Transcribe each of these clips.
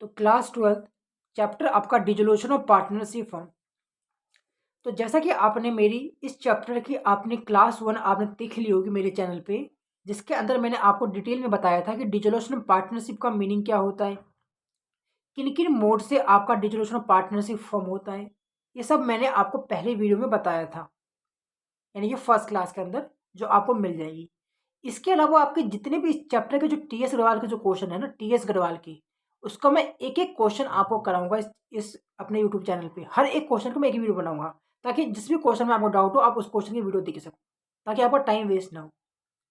तो class 12 chapter आपका dissolution of partnership form. तो जैसा कि आपने मेरी इस चैप्टर की आपने क्लास 1 आपने देख ली होगी मेरे चैनल पे, जिसके अंदर मैंने आपको डिटेल में बताया था कि डिसोल्यूशन ऑफ पार्टनरशिप का मीनिंग क्या होता है, किन किन मोड से आपका डिसोल्यूशन ऑफ पार्टनरशिप फॉर्म होता है। ये सब मैंने आपको पहले वीडियो में बताया था, यानी कि फर्स्ट क्लास के अंदर जो आपको मिल जाएगी। इसके अलावा आपके जितने भी इस चैप्टर के जो टीएस गढ़वाल के जो क्वेश्चन है ना, टीएस गढ़वाल की, उसका मैं एक एक क्वेश्चन आपको कराऊंगा इस अपने यूट्यूब चैनल पे। हर एक क्वेश्चन का मैं एक ही वीडियो बनाऊंगा, ताकि जिस भी क्वेश्चन में आपको डाउट हो आप उस क्वेश्चन की वीडियो देख सको, ताकि आपका टाइम वेस्ट ना हो।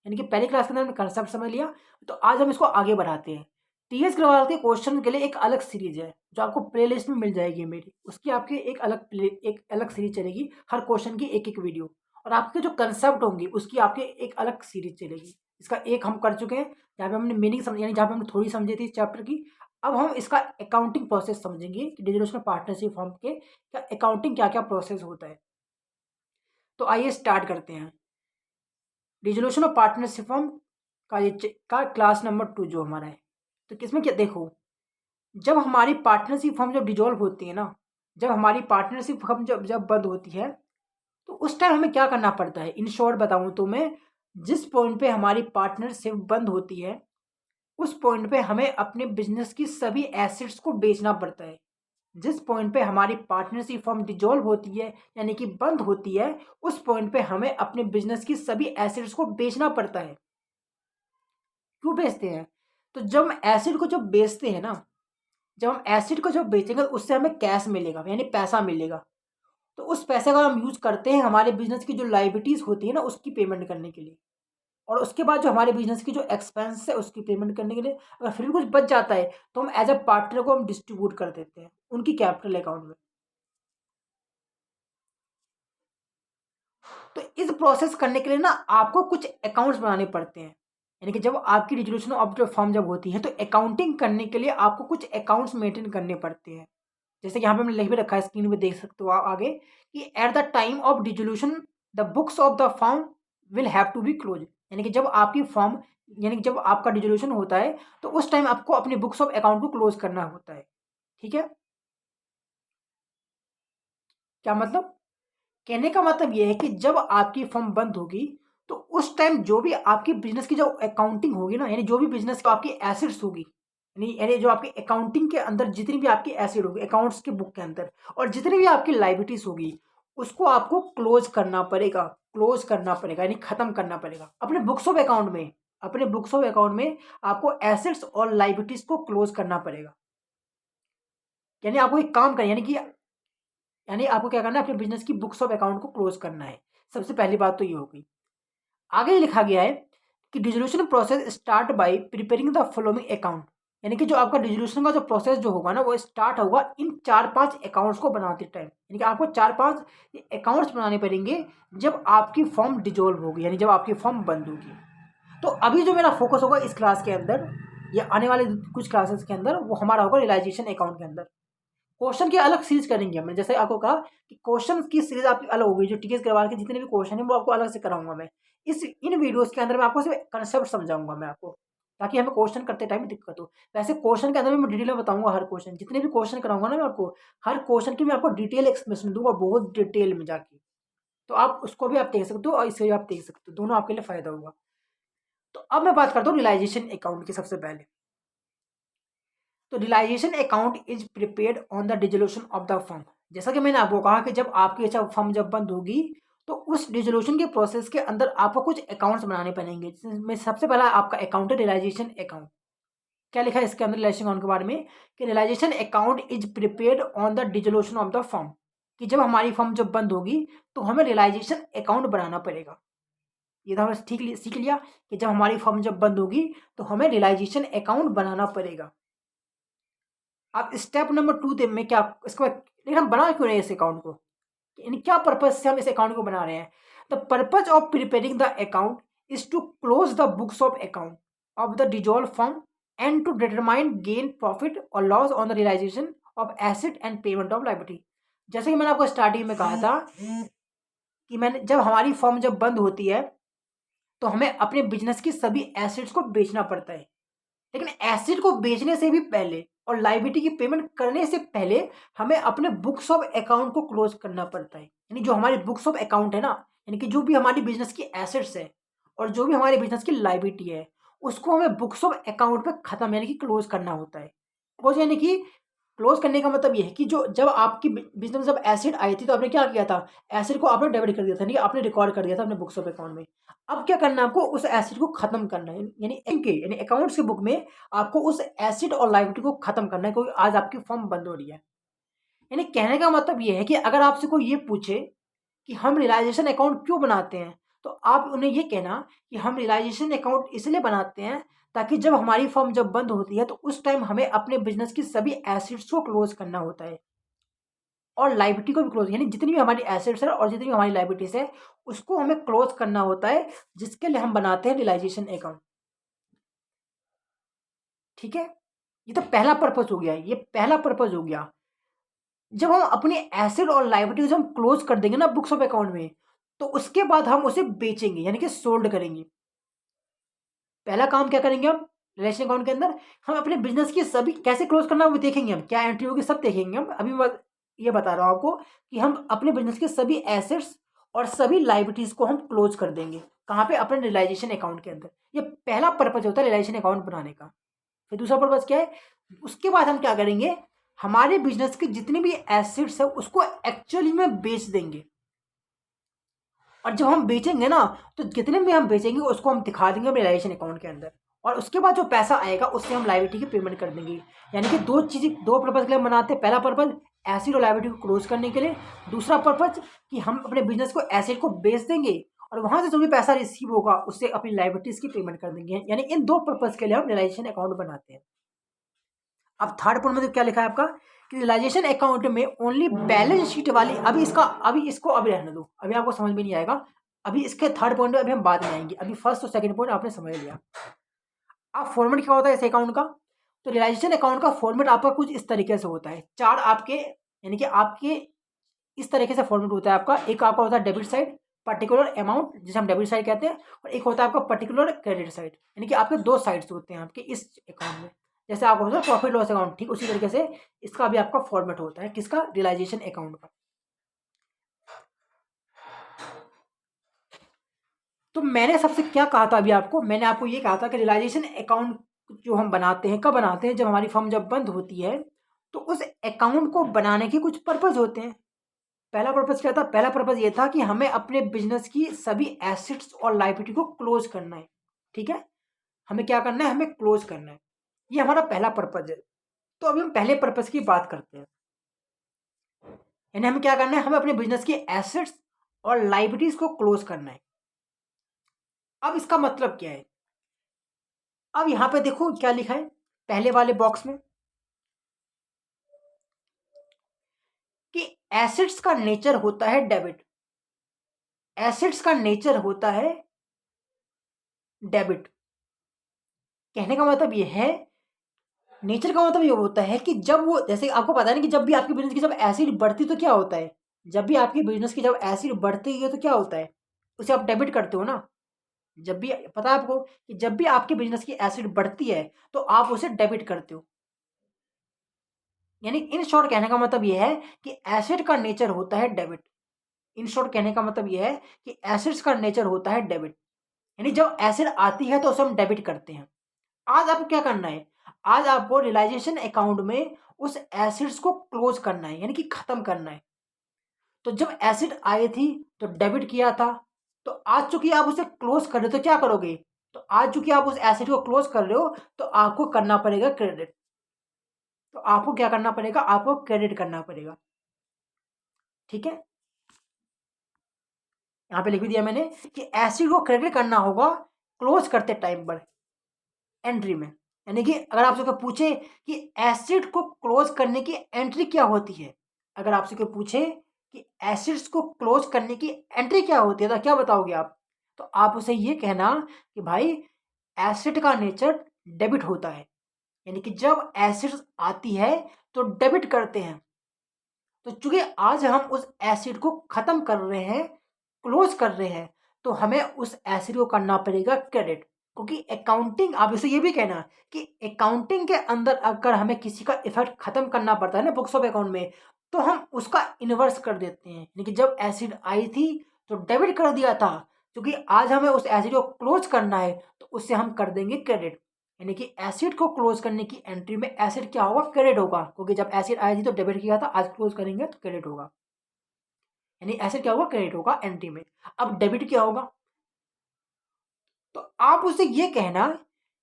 यानी कि पहली क्लास के अंदर हमने कंसेप्ट समझ लिया, तो आज हम इसको आगे बढ़ाते हैं। टीएस गढ़वाल के क्वेश्चन के लिए एक अलग सीरीज है जो आपको प्ले लिस्ट में मिल जाएगी मेरी, उसकी आपकी एक अलग सीरीज चलेगी, हर क्वेश्चन की एक एक वीडियो। और आपके जो कंसेप्ट होंगे उसकी आपके एक अलग सीरीज चलेगी। इसका एक हम कर चुके हैं जहाँ पे हमने मीनिंग समझ, यानी जहाँ पे हमने थोड़ी समझी थी इस चैप्टर की। अब हम इसका अकाउंटिंग प्रोसेस समझेंगे कि डिसोल्यूशन पार्टनरशिप फॉर्म के अकाउंटिंग क्या क्या प्रोसेस होता है। तो आइए स्टार्ट करते हैं। डिसोल्यूशन ऑफ पार्टनरशिप फॉर्म का क्लास नंबर 2 जो हमारा है, तो किसमें क्या देखो, जब हमारी पार्टनरशिप फर्म जब डिजोल्व होती है ना, जब हमारी पार्टनरशिप फर्म जब जब बंद होती है, तो उस टाइम हमें क्या करना पड़ता है। इन शॉर्ट बताऊं तो मैं, जिस पॉइंट पे हमारी पार्टनरशिप बंद होती है उस पॉइंट पे हमें अपने बिजनेस की सभी एसेट्स को बेचना पड़ता है। जिस पॉइंट पे हमारी पार्टनरशिप फर्म डिजोल्व होती है यानी कि बंद होती है, उस पॉइंट पे हमें अपने बिजनेस की सभी एसेट्स को बेचना पड़ता है। क्यों बेचते हैं, तो जब हम एसिड को जब बेचते हैं ना, जब हम एसिड को जब बेचेंगे उससे हमें कैश मिलेगा, यानी पैसा मिलेगा। तो उस पैसे का हम यूज करते हैं हमारे बिजनेस की जो लाइबिलिटीज होती है ना उसकी पेमेंट करने के लिए। और उसके बाद जो हमारे बिजनेस की जो एक्सपेंस है उसकी पेमेंट करने के लिए, अगर फिर भी कुछ बच जाता है तो हम एज अ पार्टनर को हम डिस्ट्रीब्यूट कर देते हैं उनकी कैपिटल अकाउंट में। तो इस प्रोसेस करने के लिए ना आपको कुछ अकाउंट्स बनाने पड़ते हैं। यानी कि जब आपकी डिसोल्यूशन ऑफ द फर्म जब होती है तो अकाउंटिंग करने के लिए आपको कुछ अकाउंट्स मेंटेन करने पड़ते हैं। जैसे कि यहाँ पे हमने लिख भी रखा है, स्क्रीन पे देख सकते हो आप आगे, कि at the time of dissolution the books of the firm will have to be close. यानी कि जब आपकी फर्म, यानी कि जब आपका डिसोल्यूशन होता है तो उस टाइम आपको अपनी बुक्स ऑफ अकाउंट को क्लोज करना होता है। ठीक है, क्या मतलब, कहने का मतलब ये है कि जब आपकी फर्म बंद होगी तो उस टाइम जो भी आपकी बिजनेस की जो अकाउंटिंग होगी ना, यानी जो भी बिजनेस की आपकी एसेट्स होगी, यानी जो आपकी अकाउंटिंग के अंदर जितनी भी आपकी एसेट होगी अकाउंट्स के बुक के अंदर, और जितनी भी आपकी लाइबिलिटीज होगी उसको आपको क्लोज करना पड़ेगा। क्लोज करना पड़ेगा यानी खत्म करना पड़ेगा अपने बुक्स ऑफ अकाउंट में। अपने बुक्स ऑफ अकाउंट में आपको एसेट्स और लाइबिलिटीज को क्लोज करना पड़ेगा। यानी आपको एक काम करें, यानी आपको क्या करना है, अपने बिजनेस की बुक्स ऑफ अकाउंट को क्लोज करना है। सबसे पहली बात तो ये होगी। आगे लिखा गया है कि dissolution process start by preparing the following account. यानी कि जो आपका डिसोल्यूशन का जो प्रोसेस जो होगा ना वो स्टार्ट होगा इन 4-5 अकाउंट्स को बनाते टाइम। यानी कि आपको 4-5 अकाउंट्स बनाने पड़ेंगे जब आपकी फर्म डिजोल्व होगी, यानी जब आपकी फर्म बंद होगी। तो अभी जो मेरा फोकस होगा इस क्लास के अंदर या आने वाले कुछ क्लासेस के अंदर, वो हमारा होगा रियलाइजेशन अकाउंट के अंदर। क्वेश्चन की अलग सीरीज करेंगे हमने, जैसे आपको कहा कि क्वेश्चन की सीरीज आपकी अलग होगी। जो टीएस गढ़वाल के जितने भी क्वेश्चन है वो आपको अलग से कराऊंगा मैं। इन वीडियोस के अंदर मैं आपको सिर्फ कंसेप्ट समझाऊंगा मैं आपको, ताकि हमें क्वेश्चन करते टाइम दिक्कत हो। वैसे क्वेश्चन के अंदर भी मैं डिटेल में बताऊंगा, हर क्वेश्चन जितने भी क्वेश्चन कराऊंगा ना मैं आपको, हर क्वेश्चन की मैं आपको डिटेल एक्सप्लेनेशन दूंगा बहुत डिटेल में जाके। तो आप उसको भी आप देख सकते हो और इसे भी आप देख सकते हो, दोनों आपके लिए फायदा होगा। तो अब मैं बात करता हूँ रियलाइजेशन अकाउंट की। सबसे पहले तो realisation account is prepared on the dissolution of the firm. जैसा कि मैंने आपको कहा कि जब आपकी फर्म जब बंद होगी तो उस डिसोल्यूशन के प्रोसेस के अंदर आपको कुछ अकाउंट्स बनाने पड़ेंगे, जिसमें सबसे पहला आपका अकाउंट है रियलाइजेशन अकाउंट। क्या लिखा है इसके अंदर रियलाइजेशन अकाउंट के बारे में, कि realisation account is prepared on the dissolution of the firm. कि जब हमारी फर्म जब बंद होगी तो हमें रियलाइजेशन अकाउंट बनाना पड़ेगा। ये तो हमने सीख लिया कि जब हमारी फर्म जब बंद होगी तो हमें रियलाइजेशन अकाउंट बनाना पड़ेगा। अब स्टेप नंबर 2 दे में क्या इसके बाद, लेकिन हम बना क्यों रहे हैं इस अकाउंट को, यानी क्या पर्पज से हम इस अकाउंट को बना रहे हैं। The purpose of preparing the account is to close the books of account of the dissolve firm and to determine gain profit और loss on the realisation of asset and payment of liability. जैसे कि मैंने आपको starting में कहा था कि मैंने जब हमारी फर्म जब बंद होती है तो हमें अपने बिजनेस की सभी एसेट्स को बेचना पड़ता है। लेकिन एसेट को बेचने से भी पहले और लायबिलिटी की पेमेंट करने से पहले हमें अपने बुक्स ऑफ अकाउंट को क्लोज करना पड़ता है। यानी जो हमारी बुक्स ऑफ अकाउंट है ना, यानी कि जो भी हमारी बिजनेस की एसेट्स है और जो भी हमारे बिजनेस की लायबिलिटी है, उसको हमें बुक्स ऑफ अकाउंट पे खत्म यानी कि क्लोज करना होता है। क्लोज यानी कि क्लोज करने का मतलब ये है कि जो जब आपकी बिजनेस में जब एसेट आई थी तो आपने क्या किया था, एसेट को आपने डेबिट कर दिया था, यानी कि आपने रिकॉर्ड कर दिया था अपने बुक्स ऑफ अकाउंट में। अब क्या करना है आपको, उस एसेट को खत्म करना है, यानी इनके यानी अकाउंट्स की बुक में आपको उस एसेट और लायबिलिटी को खत्म करना है, क्योंकि आज आपकी फर्म बंद हो रही है। यानी कहने का मतलब ये है कि अगर आपसे कोई ये पूछे कि हम रियलाइजेशन अकाउंट क्यों बनाते हैं, तो आप उन्हें ये कहना कि हम रियलाइजेशन अकाउंट इसलिए बनाते हैं ताकि जब हमारी फर्म जब बंद होती है तो उस टाइम हमें अपने बिजनेस की सभी एसेट्स को क्लोज करना होता है और लायबिलिटी को भी क्लोज, यानी जितनी भी हमारी एसेट्स है और जितनी भी हमारी लायबिलिटीज है उसको हमें क्लोज करना होता है, जिसके लिए हम बनाते हैं रियलाइजेशन अकाउंट। ठीक है, ये तो पहला पर्पज हो गया, ये पहला पर्पज हो गया। जब हम अपने एसेट और लायबिलिटीज हम क्लोज कर देंगे ना बुक्स ऑफ अकाउंट में, तो उसके बाद हम उसे बेचेंगे यानी कि सोल्ड करेंगे। पहला काम क्या करेंगे हम रिलेशन अकाउंट के अंदर, हम अपने बिजनेस की सभी कैसे क्लोज करना वो देखेंगे, हम क्या एंट्री होगी सब देखेंगे हम। अभी मैं ये बता रहा हूँ आपको कि हम अपने बिजनेस के सभी एसेट्स और सभी लायबिलिटीज को हम क्लोज कर देंगे। कहाँ पे, अपने रियलाइजेशन अकाउंट के अंदर। ये पहला पर्पज होता है रियलाइजेशन अकाउंट बनाने का। फिर दूसरा पर्पज क्या है, उसके बाद हम क्या करेंगे, हमारे बिजनेस के जितने भी एसेट्स है उसको एक्चुअली में बेच देंगे। और जब हम बेचेंगे ना, तो जितने भी हम बेचेंगे उसको हम दिखा देंगे रियलाइजेशन अकाउंट के अंदर, और उसके बाद जो पैसा आएगा उससे हम लायबिलिटी की पेमेंट कर देंगे। यानी कि दो चीज़ें, दो पर्पज के लिए हम बनाते हैं। पहला पर्पज एसेट और लायबिलिटी को क्लोज करने के लिए, दूसरा पर्पज कि हम अपने बिजनेस को एसेट को बेच देंगे और वहां से जो भी पैसा रिसीव होगा उससे अपनी लायबिलिटीज की पेमेंट कर देंगे। यानी इन दो पर्पज के लिए हम रियलाइजेशन अकाउंट बनाते हैं। अब थर्ड पॉइंट में तो क्या लिखा है आपका कि रियलाइजेशन अकाउंट में ओनली बैलेंस शीट वाली, अभी इसको अभी रहने दो, अभी आपको समझ में नहीं आएगा। अभी इसके थर्ड पॉइंट में अभी हम बाद में आएंगे, अभी फर्स्ट और सेकंड पॉइंट आपने समझ लिया। अब फॉर्मेट क्या होता है इस अकाउंट का, तो रियलाइजेशन अकाउंट का फॉर्मेट आपका कुछ इस तरीके से होता है। चार आपके यानी कि आपके इस तरीके से फॉर्मेट होता है आपका। एक आपका होता है डेबिट साइड, पर्टिकुलर अमाउंट जिसे हम डेबिट साइड कहते हैं, और एक होता है आपका पर्टिकुलर क्रेडिट साइड। यानी कि आपके दो साइड्स होते हैं आपके इस अकाउंट में। जैसे आपका होता है प्रॉफिट लॉस अकाउंट, ठीक उसी तरीके से इसका भी आपका फॉर्मेट होता है, किसका, रियलाइजेशन अकाउंट का। तो मैंने सबसे क्या कहा था अभी आपको, मैंने आपको ये कहा था कि रियलाइजेशन अकाउंट जो हम बनाते हैं कब बनाते हैं, जब हमारी फर्म जब बंद होती है, तो उस अकाउंट को बनाने के कुछ पर्पज होते हैं। पहला पर्पज क्या था, पहला पर्पज ये था कि हमें अपने बिजनेस की सभी एसेट्स और लायबिलिटी को क्लोज करना है। ठीक है, हमें क्या करना है, हमें क्लोज करना है, ये हमारा पहला पर्पज है। तो अभी हम पहले पर्पज की बात करते हैं। यानी हमें क्या करना है, हमें अपने बिजनेस की एसेट्स और लायबिलिटीज को क्लोज करना है। अब इसका मतलब क्या है, अब यहां पे देखो क्या लिखा है पहले वाले बॉक्स में कि एसेट्स का नेचर होता है डेबिट। एसेट्स का नेचर होता है डेबिट। कहने का मतलब ये है, नेचर का मतलब ये होता है कि जब वो, जैसे आपको पता है ना कि जब भी आपकी बिजनेस की जब एसिड बढ़ती तो क्या होता है, जब भी आपकी बिजनेस की जब एसिड बढ़ती है तो क्या होता है, उसे आप डेबिट करते हो ना। जब भी पता है आपको कि जब भी आपकी बिजनेस की एसिड बढ़ती है तो आप उसे डेबिट करते हो। यानी इन शॉर्ट कहने का मतलब ये है कि एसिड का नेचर होता है डेबिट। इन शॉर्ट कहने का मतलब ये है कि एसिड्स का नेचर होता है डेबिट। यानी जब एसिड आती है तो उसे हम डेबिट करते हैं। आज आपको क्या करना है, आज आपको रियलाइजेशन अकाउंट में उस एसिड्स को क्लोज करना है, यानी कि खत्म करना है। तो जब एसिड आई थी तो डेबिट किया था, तो आज चूंकि आप उसे क्लोज कर रहे हो तो क्या करोगे, तो आज चूंकि आप उस एसिड को क्लोज कर रहे हो तो आपको करना पड़ेगा क्रेडिट। तो आपको क्या करना पड़ेगा, आपको क्रेडिट करना पड़ेगा। ठीक है, यहां पे लिख भी दिया मैंने कि एसिड को क्रेडिट करना होगा क्लोज करते टाइम पर एंट्री में। यानी कि अगर आपसे कोई पूछे कि एसिड को क्लोज करने की एंट्री क्या होती है, अगर आपसे कोई पूछे कि एसिड्स को क्लोज करने की एंट्री क्या होती है तो क्या बताओगे आप, तो आप उसे ये कहना कि भाई एसिड का नेचर डेबिट होता है। यानी कि जब एसिड आती है तो डेबिट करते हैं। तो चूंकि आज हम उस एसिड को खत्म कर रहे हैं, क्लोज कर रहे हैं, तो हमें उस एसिड को करना पड़ेगा क्रेडिट। क्योंकि अकाउंटिंग, आप इसे ये भी कहना कि अकाउंटिंग के अंदर अगर हमें किसी का इफेक्ट खत्म करना पड़ता है ना बुक्स ऑफ अकाउंट में, तो हम उसका इन्वर्स कर देते हैं। यानी कि जब एसिड आई थी तो डेबिट कर दिया था, क्योंकि आज हमें उस एसिड को क्लोज करना है तो उससे हम कर देंगे क्रेडिट। यानी कि एसिड को क्लोज करने की एंट्री में एसिड क्या होगा, क्रेडिट होगा, क्योंकि जब एसिड आई थी तो डेबिट किया था, आज क्लोज करेंगे तो क्रेडिट होगा। यानी एसिड क्या होगा, क्रेडिट होगा एंट्री में। अब डेबिट क्या होगा, तो आप उसे ये कहना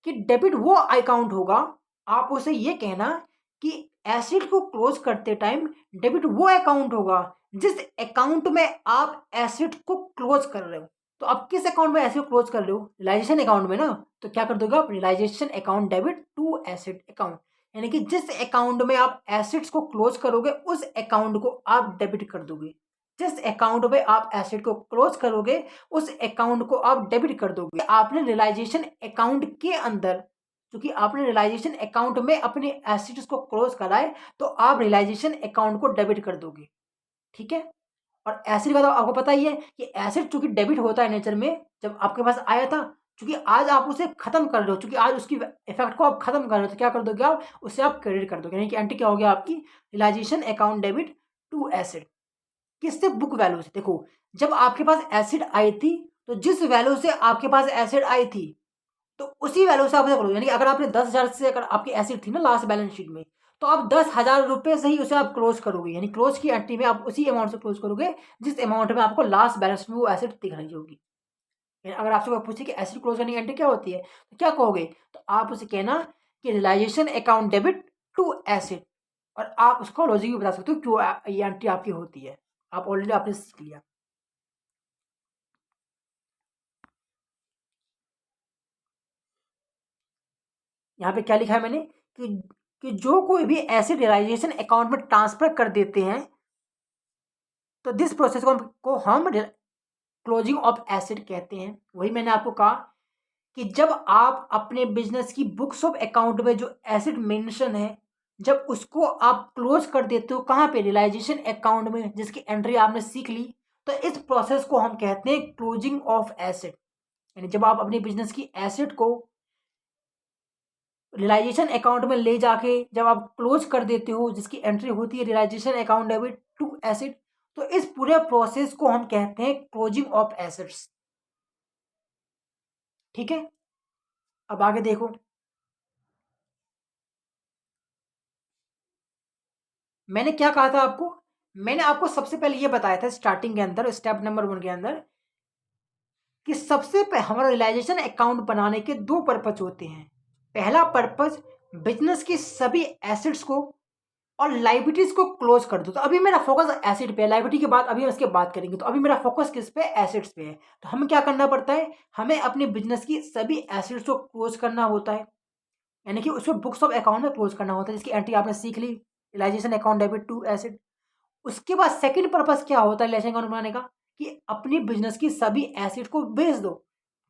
कि डेबिट वो अकाउंट होगा, आप उसे ये कहना कि एसिड को क्लोज करते टाइम डेबिट वो अकाउंट होगा जिस अकाउंट में आप एसिड को क्लोज कर रहे हो। तो आप किस अकाउंट में एसिड को क्लोज कर रहे हो, रियलाइजेशन अकाउंट में ना, तो क्या कर दोगे आप, realisation account debit to asset account. यानी कि जिस अकाउंट में आप एसिड्स को क्लोज करोगे उस अकाउंट को आप डेबिट कर दोगे, जिस अकाउंट में आप एसिड को क्लोज करोगे उस अकाउंट को आप डेबिट कर दोगे। आपने रियलाइजेशन अकाउंट के अंदर, क्योंकि आपने रियलाइजेशन अकाउंट में अपने एसिड्स को क्लोज करा है, तो आप रियलाइजेशन अकाउंट को डेबिट कर दोगे। ठीक है। और एसिड का तो आपको पता ही है कि एसिड चूंकि डेबिट होता है नेचर में, जब आपके पास आया था, क्योंकि आज आप उसे खत्म कर रहे हो, क्योंकि आज उसकी इफेक्ट को आप खत्म कर रहे हो, तो क्या कर दोगे आप, उससे आप क्रेडिट कर दोगे। यानी कि एंट्री क्या हो गया आपकी, realisation account debit to asset. किससे, बुक वैल्यू से। देखो, जब आपके पास एसिड आई थी तो जिस वैल्यू से आपके पास एसिड आई थी तो उसी वैल्यू से आप उसे करो। यानी कि अगर आपने 10,000 से अगर आपकी एसिड थी ना लास्ट बैलेंस शीट में, तो आप 10,000 रुपये से ही उसे आप क्लोज करोगे। यानी क्लोज की एंट्री में आप उसी अमाउंट से क्लोज करोगे जिस अमाउंट में आपको लास्ट बैलेंस में वो एसिड दिख रही होगी। यानी अगर आपसे कोई पूछे कि एसिड क्लोज करने की एंट्री क्या होती है, तो क्या कहोगे, तो आप उसे कहना कि realisation account debit to asset. और आप उसको लॉजिक भी बता सकते हो क्यों ये एंट्री आपकी होती है। आप ऑलरेडी आपने सीख लिया। यहाँ पे क्या लिखा है मैंने कि जो कोई भी एसिड रियलाइजेशन अकाउंट में ट्रांसफर कर देते हैं तो दिस प्रोसेस को हम क्लोजिंग ऑफ एसिड कहते हैं। वही मैंने आपको कहा कि जब आप अपने बिजनेस की बुक्स ऑफ अकाउंट में जो एसिड मेंशन है, जब उसको आप क्लोज कर देते हो कहाँ पे, रियलाइजेशन अकाउंट में, जिसकी एंट्री आपने सीख ली, तो इस प्रोसेस को हम कहते हैं क्लोजिंग ऑफ एसिड। यानी जब आप अपने बिजनेस की एसिड को रियलाइजेशन अकाउंट में ले जाके जब आप क्लोज कर देते हो, जिसकी एंट्री होती है realisation account debit to asset, तो इस पूरे प्रोसेस को हम कहते हैं क्लोजिंग ऑफ एसेट्स। ठीक है। अब आगे देखो, मैंने क्या कहा था आपको, मैंने आपको सबसे पहले ये बताया था स्टार्टिंग के अंदर, स्टेप नंबर 1 के अंदर, कि सबसे पहले हमारा रियलाइजेशन अकाउंट बनाने के दो पर्पज होते हैं। पहला पर्पज, बिजनेस की सभी एसेट्स को और लाइबिलिटीज को क्लोज कर दो। तो अभी मेरा फोकस एसिड पे है, लाइबिलिटी के बाद अभी हम इसके बात करेंगे। तो अभी मेरा फोकस किस पे, एसिड्स पे है। तो हमें क्या करना पड़ता है, हमें अपने बिजनेस की सभी एसिड्स को क्लोज करना होता है, यानी कि उसको बुक्स ऑफ अकाउंट में क्लोज करना होता है, जिसकी एंट्री आपने सीख ली, realisation account debit to asset. उसके बाद सेकंड पर्पस क्या होता है रिलेशन अकाउंट बनाने का, कि अपनी बिजनेस की सभी एसिड को बेच दो।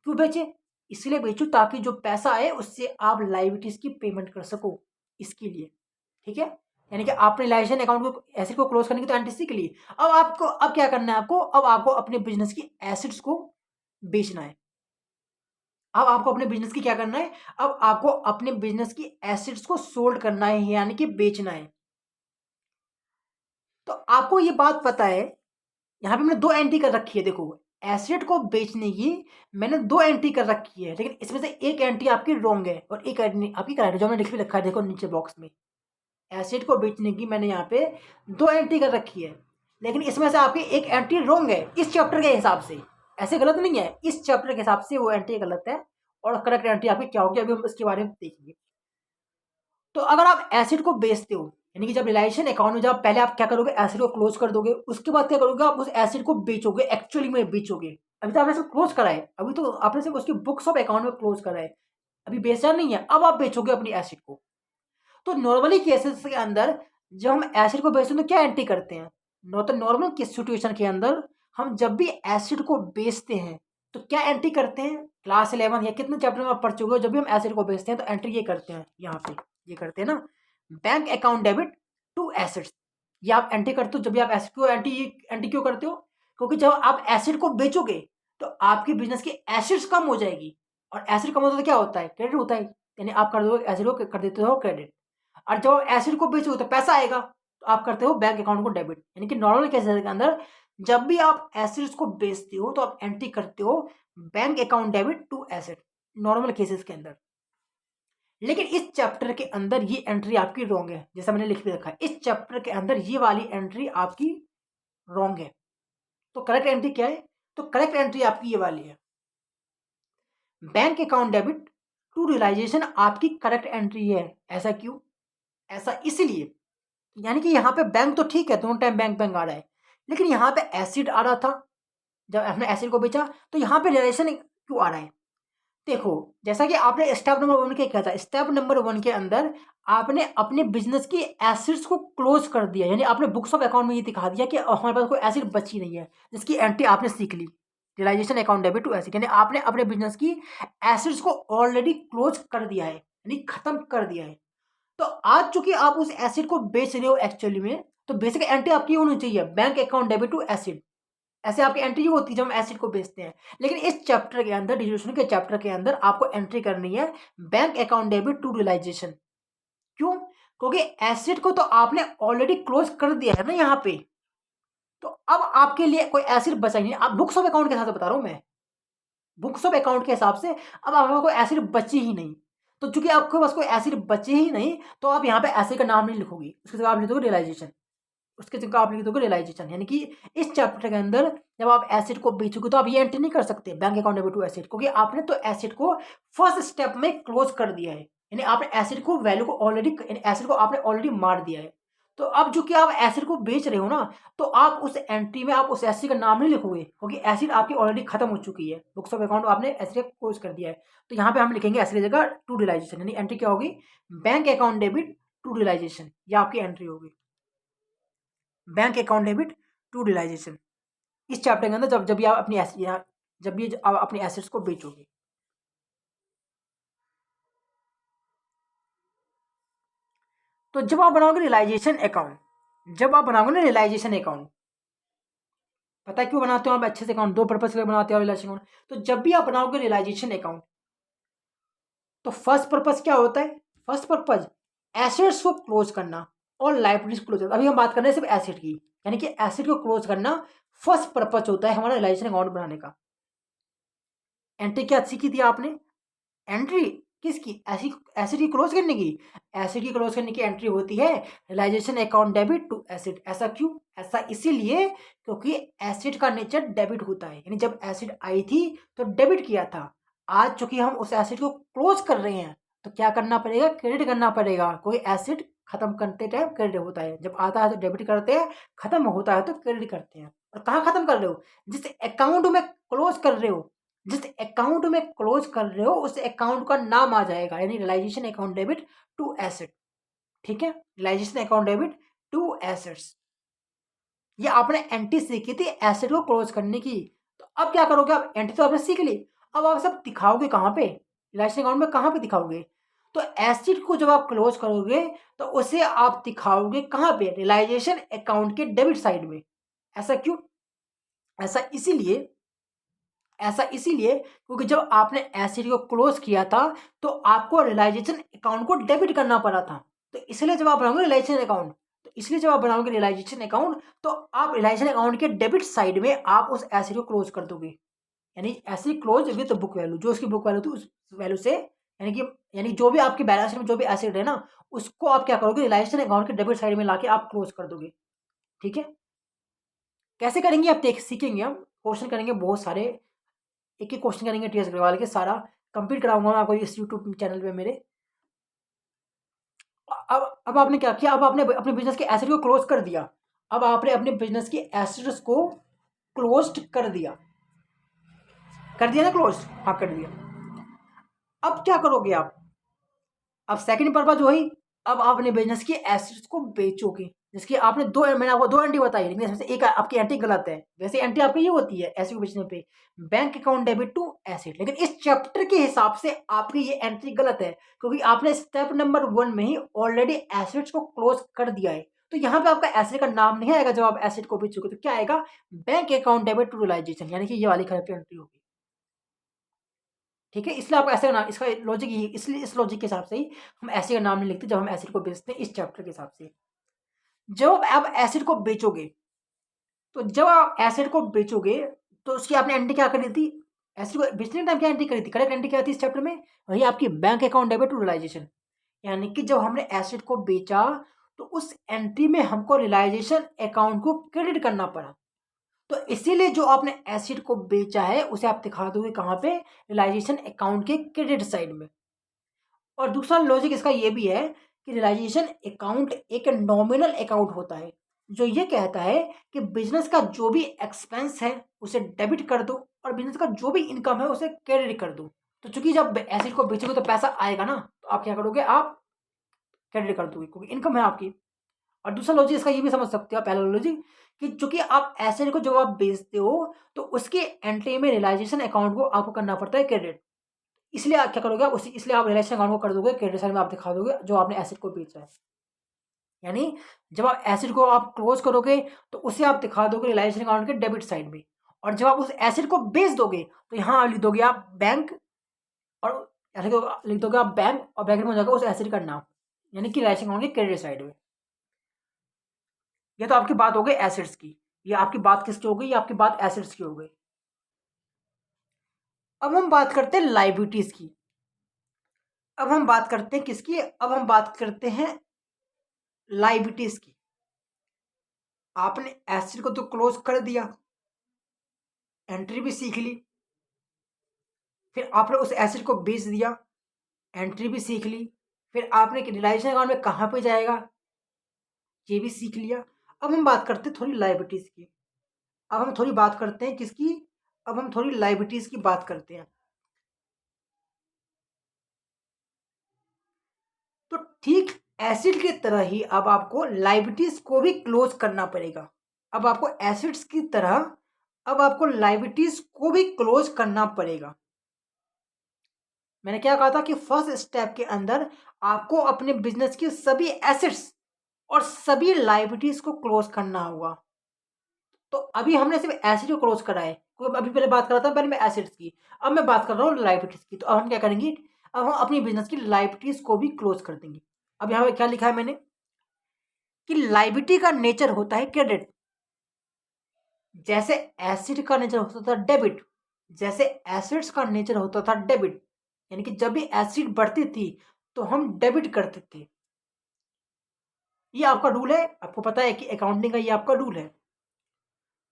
क्यों बेचे, इसलिए बेचो ताकि जो पैसा आए उससे आप लाइबिलिटीज की पेमेंट कर सको, इसके लिए। ठीक है। यानी कि आपने लाइसेंस अकाउंट को एसिड को क्लोज करने की तो एंट्री के लिए, अब आपको अब क्या करना है, आपको अब आपको अपने बिजनेस की एसिड्स को बेचना है। अब आपको अपने बिजनेस की क्या करना है, अब आपको अपने बिजनेस की एसिड्स को सोल्ड करना है, यानी कि बेचना है। तो आपको ये बात पता है, यहाँ पे मैंने दो एंट्री कर रखी है। देखो, एसिड को बेचने की मैंने दो एंट्री कर रखी है, लेकिन इसमें से एक एंट्री आपकी रॉन्ग है और एक एंट्री आपकी करेक्ट है, जो मैंने लिख भी रखा है। देखो नीचे बॉक्स में, एसिड को बेचने की मैंने यहाँ पे दो एंट्री कर रखी है, लेकिन इसमें से आपकी एक एंट्री रॉन्ग है इस चैप्टर के हिसाब से। ऐसे गलत नहीं है, इस चैप्टर के हिसाब से वो एंट्री गलत है और करेक्ट एंट्री आपकी क्या होगी, अभी हम इसके बारे में देखेंगे। तो अगर आप एसिड को बेचते हो, यानी कि जब रियलाइजेशन अकाउंट में जब पहले आप क्या करोगे, एसिड को क्लोज कर दोगे, उसके बाद क्या करोगे, आप उस एसिड को बेचोगे, एक्चुअली में बेचोगे। अभी तो आपने सिर्फ क्लोज करा है, अभी तो आपने सिर्फ उसकी बुक्स ऑफ अकाउंट में क्लोज करा है, अभी बेचा नहीं है। अब आप बेचोगे अपनी एसिड को। तो नॉर्मली केसेस के अंदर जब हम एसिड को बेचते हैं तो क्या एंट्री करते हैं, तो नॉर्मल केस सिचुएशन के अंदर हम जब भी एसिड को बेचते हैं तो क्या एंट्री करते हैं, क्लास 11 या कितने चैप्टर में आप पढ़ चुके हो, जब भी हम एसिड को बेचते हैं तो एंट्री ये करते हैं, यहाँ पे ये करते हैं ना, bank account debit to assets. ये आप एंट्री करते हो जब भी आप एसिड को एंट्री क्यों करते हो, क्योंकि जब आप एसिड को बेचोगे तो आपकी बिजनेस की एसिड्स कम हो जाएगी और एसिड का मतलब क्या होता है, क्रेडिट होता है, यानी आप कर दो एसिड को कर देते हो क्रेडिट। और जब आप एसिड को बेचो तो पैसा आएगा, तो आप करते हो बैंक अकाउंट को डेबिट। यानी कि नॉर्मल केसेस के अंदर जब भी आप एसिड्स को बेचते हो तो आप एंट्री करते हो bank account debit to asset, normal cases के अंदर। लेकिन इस चैप्टर के अंदर ये एंट्री आपकी रॉन्ग है, जैसा मैंने लिख के रखा है, इस चैप्टर के अंदर ये वाली एंट्री आपकी रॉन्ग है। तो करेक्ट एंट्री क्या है, तो करेक्ट एंट्री आपकी ये वाली है, bank account debit to realization आपकी करेक्ट एंट्री है। ऐसा क्यों, ऐसा इसलिए, यानी कि यहाँ पे बैंक तो ठीक है, दोनों टाइम बैंक बैंक आ रहा है, लेकिन यहाँ पे एसिड आ रहा था, जब आपने एसिड को बेचा तो यहाँ पे रियलाइजेशन क्यों आ रहा है। देखो, जैसा कि आपने स्टेप नंबर 1 के किया था, स्टेप नंबर 1 के अंदर आपने अपने बिजनेस की एसिड्स को क्लोज कर दिया, यानी आपने बुक्स ऑफ अकाउंट में ये दिखा दिया कि हमारे पास कोई एसिड बची नहीं है, जिसकी एंट्री आपने सीख ली, realisation account debit to asset, यानी आपने अपने बिजनेस की एसिड्स को ऑलरेडी क्लोज कर दिया है, यानी खत्म कर दिया है। तो आज चूंकि आप उस एसिड को बेच रहे हो एक्चुअली में, तो बेसिक एंट्री आपकी होनी चाहिए bank account debit to asset. ऐसे आपकी एंट्री होती है जब हम एसिड को बेचते हैं। लेकिन इस चैप्टर के अंदर, डिस्ट्रीब्यूशन के चैप्टर के अंदर आपको एंट्री करनी है bank account debit to realization. क्यों, क्योंकि एसिड को तो आपने ऑलरेडी क्लोज कर दिया है ना यहाँ पे, तो अब आपके लिए कोई एसिड बचा ही नहीं। आप बुक्स ऑफ अकाउंट के हिसाब से बता रहा हूँ मैं, बुक्स ऑफ अकाउंट के हिसाब से अब आपके पास कोई एसिड बची ही नहीं। तो चूंकि आपके पास कोई एसिड बची ही नहीं, तो आप यहाँ पे एसिड का नाम नहीं लिखोगे, उसके जगह आप लिखोगे रियलाइजेशन, उसके जगह आप लिख दोगे रियलाइजेशन। यानी कि इस चैप्टर के अंदर जब आप एसिड को बेचोगे तो आप ये एंट्री नहीं कर सकते bank account debit to asset, क्योंकि आपने तो एसिड को फर्स्ट स्टेप में क्लोज कर दिया है, यानी आपने एसिड को वैल्यू को ऑलरेडी, एसिड को आपने ऑलरेडी मार दिया है। तो अब जो कि आप एसिड को बेच रहे हो ना, तो आप उस एंट्री में आप उस एसिड का नाम नहीं लिखोगे, क्योंकि एसिड आपकी ऑलरेडी खत्म हो चुकी है, बुक्स ऑफ अकाउंट आपने एसिड क्लोज कर दिया है। तो यहाँ पे हम लिखेंगे एसिड की जगह टू रियलाइजेशन, यानी एंट्री क्या होगी, bank account debit to realization, ये आपकी एंट्री होगी, bank account debit to realization. इस चैप्टर के अंदर जब भी आप अपनी जब भी आप अपनी एसेट्स को बेचोगे। तो जब आप बनाओगे रियलाइजेशन अकाउंट, जब आप बनाओगे ना रियलाइजेशन अकाउंट, पता है क्यों बनाते हो आप अच्छे से अकाउंट, दो पर्पज के लिए बनाते हो रियलाइजेशन अकाउंट। तो जब भी आप बनाओगे रियलाइजेशन अकाउंट, तो फर्स्ट पर्पज क्या होता है, फर्स्ट पर्पज एसेट्स को क्लोज करना और लाइबिलिटीज क्लोज करना। अभी हम बात कर रहे हैं सिर्फ एसेट की, यानी कि एसेट को क्लोज करना फर्स्ट पर्पज होता है हमारा रियलाइजेशन अकाउंट बनाने का। एंट्री क्या सीखी थी आपने, एंट्री किसकी, एसिड की क्लोज करने की, एसिड की क्लोज करने की एंट्री होती है realisation account debit to asset. ऐसा क्यों, ऐसा इसीलिए क्योंकि एसिड का नेचर डेबिट होता है, यानी जब एसिड आई थी तो डेबिट किया था, आज चूंकि हम उस एसिड को क्लोज कर रहे हैं तो क्या करना पड़ेगा, क्रेडिट करना पड़ेगा। कोई एसिड खत्म करते टाइम क्रेडिट होता है, जब आता है तो डेबिट करते हैं, खत्म होता है तो क्रेडिट करते हैं। और कहाँ खत्म कर रहे हो, जिस अकाउंट में क्लोज कर रहे हो, जिस अकाउंट में क्लोज कर रहे हो उस अकाउंट का नाम आ जाएगा, यानी realization account debit to asset. ठीक है, realisation account debit to assets, ये आपने एंट्री सीखी थी एसेट को क्लोज करने की। तो अब क्या करोगे, अब एंट्री तो आपने सीख ली, अब आप सब दिखाओगे कहाँ पे, रियलाइजेशन अकाउंट में कहाँ पे दिखाओगे, तो एसिड को जब आप क्लोज करोगे तो उसे आप दिखाओगे कहाँ पे, रियलाइजेशन अकाउंट के डेबिट साइड में। ऐसा क्यों, ऐसा इसीलिए, ऐसा इसीलिए क्योंकि जब आपने एसिड को क्लोज किया था तो आपको रियलाइजेशन अकाउंट को डेबिट करना पड़ा था। तो इसलिए जब आप बनाओगे रियलाइजेशन अकाउंट, तो इसलिए जब आप बनाओगे रियलाइजेशन अकाउंट तो आप रियलाइजेशन अकाउंट के डेबिट साइड में आप उस एसिड को क्लोज कर दोगे, यानी acid close with book value, जो उसकी बुक वैल्यू थी उस वैल्यू से, यानी जो भी आपके बैलेंस शीट में जो भी एसिड है ना, उसको आप क्या करोगे, रियलाइजेशन अकाउंट के डेबिट साइड में लाके आप क्लोज कर दोगे। ठीक है, कैसे करेंगे आप देख सीखेंगे, हम क्वेश्चन करेंगे बहुत सारे, एक एक क्वेश्चन करेंगे टीएस अग्रवाल के, सारा कंप्लीट कराऊंगा मैं आपको इस यूट्यूब चैनल पे मेरे। अब आपने क्या किया, अब आपने अपने बिजनेस के एसेट को क्लोज कर दिया, अब आपने अपने बिजनेस के एसेट्स को क्लोज कर दिया ना क्लोज, हाँ कर दिया। अब क्या करोगे आप, अब सेकंड पर्पज वही, अब आप अपने बिजनेस के एसेट्स को बेचोगे, जिसकी आपने दो, मैंने आपको दो एंट्री बताई, लेकिन इसमें से एक आपकी एंट्री गलत है। वैसे एंट्री आपकी ये होती है एसेट को बेचने पे, bank account debit to asset, लेकिन इस चैप्टर के हिसाब से आपकी ये एंट्री गलत है, क्योंकि आपने स्टेप नंबर 1 में ही ऑलरेडी एसेट्स को क्लोज कर दिया है। तो यहाँ पे आपका एसेट का नाम नहीं आएगा, जब आप एसेट को बेचोगे तो क्या आएगा, bank account debit to realization, यानी कि ये वाली करेक्ट एंट्री होगी। ठीक है, इसलिए आप ऐसे नाम, इसका लॉजिक ये, इसलिए इस लॉजिक के हिसाब से ही हम एसिड का नाम नहीं लिखते जब हम एसिड को बेचते हैं, इस चैप्टर के हिसाब से। जब आप एसिड को बेचोगे, तो जब आप एसिड को बेचोगे तो उसकी आपने एंट्री क्या करी थी, एसिड को बेचने के टाइम क्या एंट्री करी थी, करेक्ट एंट्री क्या थी इस चैप्टर में, वही आपकी bank account debit to realization. यानी कि जब हमने एसिड को बेचा तो उस एंट्री में हमको रियलाइजेशन अकाउंट को क्रेडिट करना पड़ा। तो इसीलिए जो आपने एसिड को बेचा है उसे आप दिखा दोगे कहाँ पे, रियलाइजेशन अकाउंट के क्रेडिट साइड में। और दूसरा लॉजिक इसका ये भी है कि रियलाइजेशन अकाउंट एक नॉमिनल अकाउंट होता है जो ये कहता है कि बिजनेस का जो भी एक्सपेंस है उसे डेबिट कर दो और बिजनेस का जो भी इनकम है उसे क्रेडिट कर दो। तो चूंकि जब एसिड को बेचोगे तो पैसा आएगा ना, तो आप क्या करोगे, आप क्रेडिट कर दोगे क्योंकि इनकम है आपकी। और दूसरा लॉजिक इसका ये भी समझ सकते हो आप, पहला लॉजिक कि चूंकि आप एसेट को जब आप बेचते हो तो उसके एंट्री में रियलाइजेशन अकाउंट को आपको करना पड़ता है क्रेडिट, इसलिए आप क्या करोगे, उसी इसलिए आप रियलाइजेशन अकाउंट को कर दोगे क्रेडिट साइड में, आप दिखा दोगे जो आपने एसेट को बेचा है। यानी जब आप एसेट को आप क्लोज करोगे तो उसे आप दिखा दोगे रियलाइजेशन अकाउंट के डेबिट साइड में, और जब आप उस एसेट को बेच दोगे तो यहाँ आप लिख दोगे आप बैंक, और लिख दोगे आप बैंक, और ब्रैकेट में हो जाएगा उस एसेट का नाम, यानी कि रियलाइजेशन अकाउंट के क्रेडिट साइड में। ये तो आपकी बात हो गई एसेट्स की, ये आपकी बात किसकी हो गई, ये आपकी बात एसेट्स की हो गई। अब हम बात करते हैं लाइबिलिटीज की। अब हम बात करते हैं किसकी, अब हम बात करते हैं लाइबिलिटीज की। आपने एसेट को तो क्लोज कर दिया, एंट्री भी सीख ली, फिर आपने उस एसेट को बेच दिया, एंट्री भी सीख ली, फिर आपने रियलाइजेशन अकाउंट में कहाँ पे जाएगा ये भी सीख लिया। अब हम बात करते हैं थोड़ी लाइबिलिटीज की। अब हम थोड़ी बात करते हैं किसकी, अब हम थोड़ी लाइबिलिटीज की बात करते हैं। तो ठीक एसिड की तरह ही अब आपको लाइबिलिटीज को भी क्लोज करना पड़ेगा। अब आपको एसिड्स की तरह अब आपको लाइबिलिटीज को भी क्लोज करना पड़ेगा। मैंने क्या कहा था कि फर्स्ट स्टेप के अंदर आपको अपने बिजनेस की सभी एसेट्स और सभी लाइबिलिटीज को क्लोज करना होगा। तो अभी हमने सिर्फ एसिड को क्लोज करा है, अभी पहले बात कर रहा था पहले मैं एसिड्स की, अब मैं बात कर रहा हूँ लाइबिलिटीज की। तो अब हम क्या करेंगे, अब हम अपनी बिजनेस की लाइबिलिटीज को भी क्लोज कर देंगे। अब यहाँ पे क्या लिखा है मैंने कि लाइबिलिटी का नेचर होता है क्रेडिट, जैसे एसिड का नेचर होता था डेबिट, जैसे एसिड्स का नेचर होता था डेबिट। यानी कि जब भी एसिड बढ़ती थी तो हम डेबिट करते थे। ये आपका रूल है, आपको पता है कि अकाउंटिंग का ये आपका रूल है।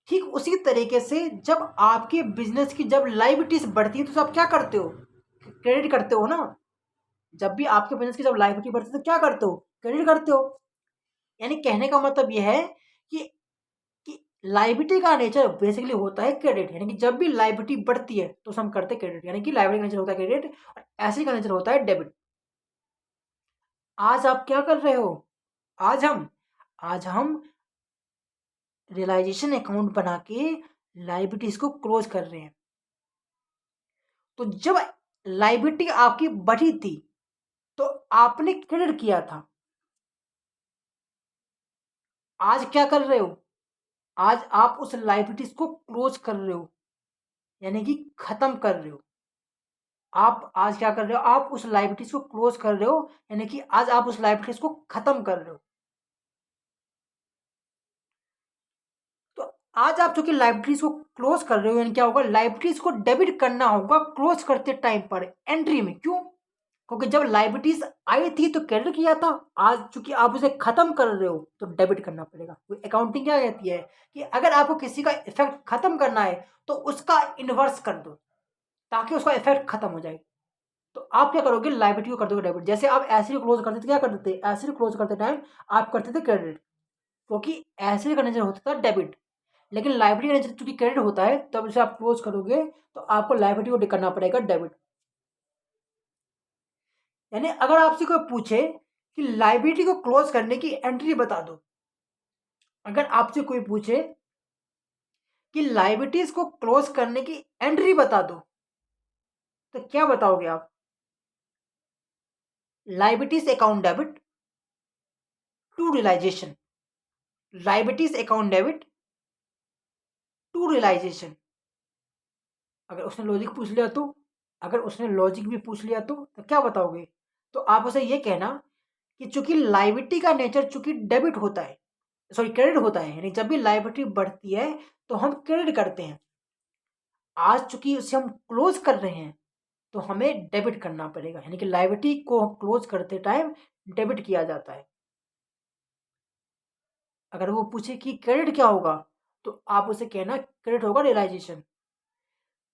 ठीक उसी तरीके से जब आपके बिजनेस की जब लाइबिलिटीज बढ़ती है तो आप क्या करते हो, क्रेडिट करते हो ना। जब भी आपके बिजनेस की जब लाइबिलिटी बढ़ती है तो क्या करते हो, क्रेडिट करते हो। यानी कहने का मतलब यह है कि लाइबिलिटी का नेचर बेसिकली होता है क्रेडिट। यानी कि जब भी लाइबिलिटी बढ़ती है तो हम करते हैं क्रेडिट, यानी कि लाइबिलिटी का नेचर होता है क्रेडिट और एसिड का नेचर होता है डेबिट। आज आप क्या कर रहे हो, आज हम रियलाइजेशन अकाउंट बना के लाइबिलिटीज को क्लोज कर रहे हैं। तो जब लाइबिलिटी आपकी बढ़ी थी तो आपने क्रेडिट किया था, आज क्या कर रहे हो, आज आप उस लाइबिलिटीज को क्लोज कर रहे हो, यानी कि खत्म कर रहे हो। आप आज क्या कर रहे हो, आप उस लाइबिलिटीज को क्लोज कर रहे हो, यानी कि आज आप उस लाइबिलिटीज को खत्म कर रहे हो। तो आज आप चूंकि लाइबिलिटीज को क्लोज कर रहे हो, यानी क्या होगा, लाइबिलिटीज को डेबिट करना होगा क्लोज करते टाइम पर एंट्री में। क्यों, क्योंकि जब लाइबिलिटीज आई थी तो क्रेडिट किया था, आज चूंकि आप उसे खत्म कर रहे हो तो डेबिट करना पड़ेगा। तो अकाउंटिंग क्या कहती है कि अगर आपको किसी का इफेक्ट खत्म करना है तो उसका इन्वर्स कर दो ताकि उसका इफेक्ट खत्म हो जाए। तो आप क्या करोगे, लाइबिलिटी को कर दोगे डेबिट। जैसे आप एसिड क्लोज करते थे, क्या करते थे, एसिड क्लोज करते टाइम आप करते थे क्रेडिट, क्योंकि एसिड का नेचर होता था डेबिट। लेकिन लाइबिलिटी का नेचर चूंकि क्रेडिट होता है तब उसे आप क्लोज करोगे तो आपको लाइबिलिटी को करना पड़ेगा डेबिट। यानी अगर आपसे कोई पूछे कि लाइबिलिटी को क्लोज करने की एंट्री बता दो, अगर आपसे कोई पूछे कि लाइबिलिटीज को क्लोज करने की एंट्री बता दो तो क्या बताओगे आप, liabilities account debit to realization, liabilities account debit to realization. अगर उसने लॉजिक पूछ लिया तो अगर उसने लॉजिक भी पूछ लिया तो क्या बताओगे? तो आप उसे ये कहना कि चूंकि लायबिलिटी का नेचर चूंकि डेबिट होता है, सॉरी क्रेडिट होता है, यानी जब भी लायबिलिटी बढ़ती है तो हम क्रेडिट करते हैं। आज चूंकि उसे हम क्लोज कर रहे हैं तो हमें डेबिट करना पड़ेगा, यानी कि लायबिलिटी को क्लोज करते टाइम डेबिट किया जाता है। अगर वो पूछे कि क्रेडिट क्या होगा, तो आप उसे कहना क्रेडिट होगा रियलाइजेशन।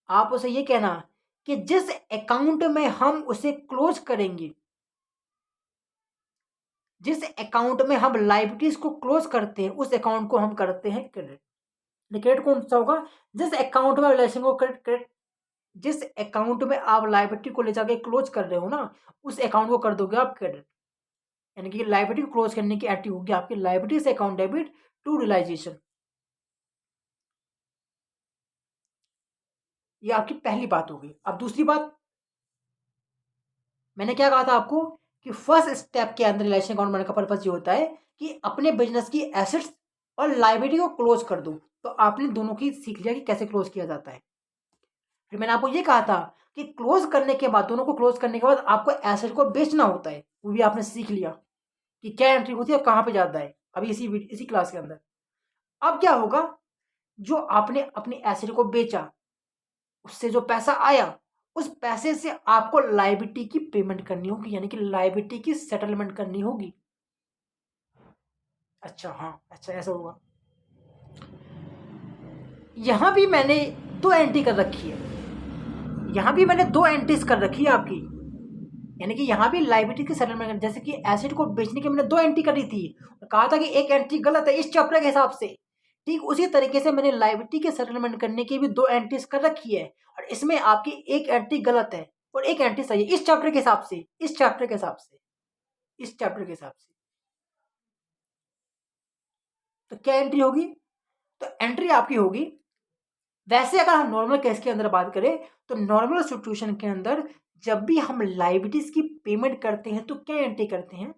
आप उसे ये कहना कि जिस अकाउंट में हम उसे क्लोज करेंगे, जिस अकाउंट में हम लायबिलिटीज को क्लोज करते हैं उस अकाउंट को हम करते हैं क्रेडिट। क्रेडिट कौन सा होगा? जिस अकाउंट में रिलेशन को क्रेडिट, जिस अकाउंट में आप लायबिलिटी को ले जाके क्लोज कर रहे हो ना, उस अकाउंट को कर दोगे आप क्रेडिट। यानी कि लायबिलिटी को क्लोज करने की एक्टिव होगी आपकी लायबिलिटी से अकाउंट डेबिट टू रियलाइजेशन। ये आपकी पहली बात होगी। अब दूसरी बात, मैंने क्या कहा था आपको कि फर्स्ट स्टेप के अंदर रिलेशन अकाउंट बनाने का पर्पज ये होता है कि अपने बिजनेस की एसेट्स और लायबिलिटी को क्लोज कर दो। तो आपने दोनों की सीख लिया कि कैसे क्लोज किया जाता है। फिर मैंने आपको ये कहा था कि क्लोज करने के बाद, दोनों को क्लोज करने के बाद आपको एसेट को बेचना होता है, वो भी आपने सीख लिया कि क्या एंट्री होती है और कहाँ पे जाता है, अभी इसी क्लास के अंदर। अब क्या होगा, जो आपने अपनी एसेट को बेचा, उससे जो पैसा आया, उस पैसे से आपको लायबिलिटी की पेमेंट करनी होगी, यानी कि लायबिलिटी की सेटलमेंट करनी होगी। अच्छा, हाँ, अच्छा ऐसा होगा। यहां भी मैंने दो एंट्री कर रखी है, यहां भी मैंने दो एंट्रीज कर रखी है आपकी, यानी कि यहां भी लायबिलिटी की सेटलमेंट, जैसे कि एसेट को बेचने की मैंने दो एंट्री करी थी, कहा था कि एक एंट्री गलत है इस चैप्टर के हिसाब से। ठीक उसी तरीके से मैंने लायबिलिटी के सेटलमेंट करने की भी दो एंट्रीज कर रखी है, और इसमें आपकी एक एंट्री गलत है और एक एंट्री सही है इस चैप्टर के हिसाब से, इस चैप्टर के हिसाब से, इस चैप्टर के हिसाब से। तो क्या एंट्री होगी? तो एंट्री आपकी होगी, वैसे अगर हम नॉर्मल केस के अंदर बात करें तो नॉर्मल सिचुएशन के अंदर जब भी हम लायबिलिटीज की पेमेंट करते हैं तो क्या एंट्री करते हैं?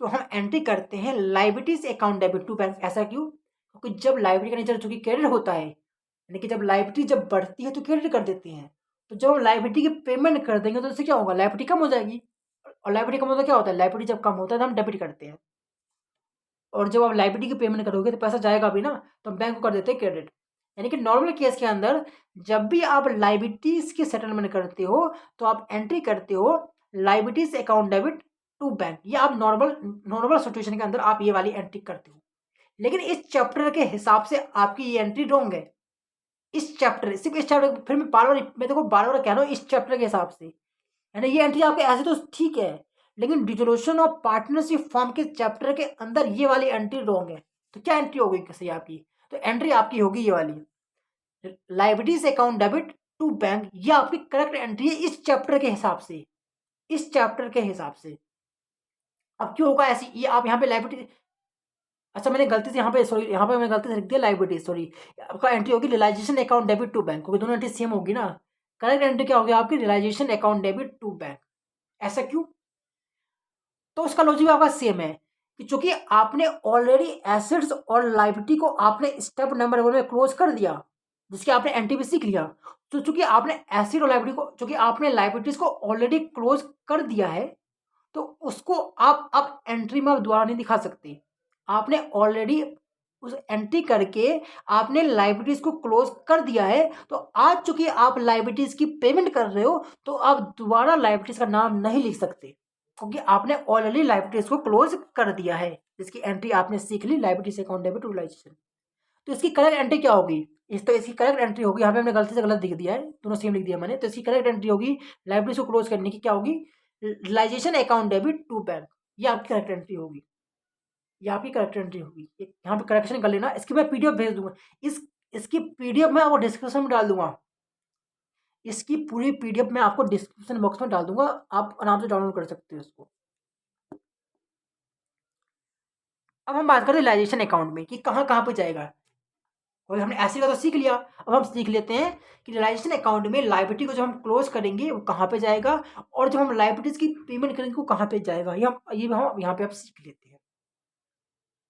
तो हम एंट्री करते हैं liabilities account debit to bank. ऐसा क्यों? क्योंकि जब लायबिलिटी का नेचर चूंकि क्रेडिट होता है, यानी कि जब लायबिलिटी जब बढ़ती है तो क्रेडिट कर देते हैं, तो जब हम लायबिलिटी की पेमेंट कर देंगे तो इससे क्या होगा, लायबिलिटी कम हो जाएगी, और लायबिलिटी कम होता क्या होता है, लायबिलिटी जब कम होता है तो हम डेबिट करते हैं, और जब आप लायबिलिटी की पेमेंट करोगे तो पैसा जाएगा भी ना, तो हम बैंक को कर देते हैं क्रेडिट। यानी कि नॉर्मल केस के अंदर जब भी आप लायबिलिटीज की सेटलमेंट करते हो तो आप एंट्री करते हो liabilities account debit to bank, ये आप नॉर्मल नॉर्मल सिचुएशन के अंदर आप ये वाली एंट्री करते हो। लेकिन इस चैप्टर के हिसाब से आपकी ये एंट्री रॉन्ग है। इस चैप्टर, सिर्फ इस चैप्टर, फिर मैं देखो बार बार कह रहा हूँ इस चैप्टर के हिसाब से, यानी ये एंट्री आपके ऐसे तो ठीक है, लेकिन डिसोल्यूशन ऑफ पार्टनरशिप फॉर्म के चैप्टर के अंदर ये वाली एंट्री रॉन्ग है। तो क्या एंट्री होगी कैसे आपकी? तो एंट्री आपकी होगी ये वाली, liabilities account debit to bank, ये आपकी करेक्ट एंट्री है इस चैप्टर के हिसाब से, इस चैप्टर के हिसाब से। अब क्यों होगा ऐसी, ये आप यहाँ पे लायबिलिटी, अच्छा मैंने गलती से यहाँ पे, सॉरी यहाँ पे मैंने गलती से लिख दिया लायबिलिटी, सॉरी, आपका एंट्री होगी realization account debit to bank, क्योंकि दोनों एंट्री सेम होगी ना। करेक्ट एंट्री क्या होगी आपकी, realisation account debit to bank. ऐसा क्यों? तो उसका लॉजिक आपका सेम है कि चूंकि आपने ऑलरेडी एसेट्स और लायबिलिटी को आपने स्टेप नंबर 1 में क्लोज कर दिया, जिसके आपने एंट्री भी सीख लिया, तो चूंकि आपने एसेट और लायबिलिटी को, चूंकि आपने लायबिलिटीज को ऑलरेडी क्लोज कर दिया है, तो उसको आप अब एंट्री में दोबारा नहीं दिखा सकते। आपने ऑलरेडी उस एंट्री करके आपने लायबिलिटीज को क्लोज कर दिया है, तो आज चूंकि आप लायबिलिटीज की पेमेंट कर रहे हो तो आप दोबारा लायबिलिटीज का नाम नहीं लिख सकते, क्योंकि आपने ऑलरेडी लायबिलिटीज को क्लोज कर दिया है, जिसकी एंट्री आपने सीख ली, लायबिलिटीज अकाउंट डेबिट यूटिलाइजेशन। तो इसकी करेक्ट एंट्री क्या होगी? तो इसकी करेक्ट एंट्री होगी, यहाँ पे हमने गलती से गलत लिख दिया है, दोनों सेम लिख दिया मैंने, तो इसकी करेक्ट एंट्री होगी लायबिलिटीज को क्लोज करने की, क्या होगी, realization account debit to bank. ये आपकी करेक्ट एंट्री होगी, ये आपकी करेक्ट एंट्री होगी। यहाँ पे करेक्शन कर लेना, इसकी मैं पीडीएफ भेज दूंगा, इसकी पीडीएफ मैं आपको डिस्क्रिप्शन में डाल दूंगा, इसकी पूरी पीडीएफ मैं आपको डिस्क्रिप्शन बॉक्स में डाल दूंगा, आप आराम से डाउनलोड कर सकते हो इसको। अब हम बात करते हैं रियलाइजेशन अकाउंट में कि कहाँ कहाँ पे जाएगा, और हमने ऐसे का तो सीख लिया, अब हम सीख लेते हैं कि रियलाइजेशन अकाउंट में लायबिलिटी को जब हम क्लोज करेंगे वो कहाँ पे जाएगा, और जब हम लायबिलिटीज की पेमेंट करेंगे वो कहाँ पे जाएगा, ये हम यहाँ पे आप सीख लेते हैं,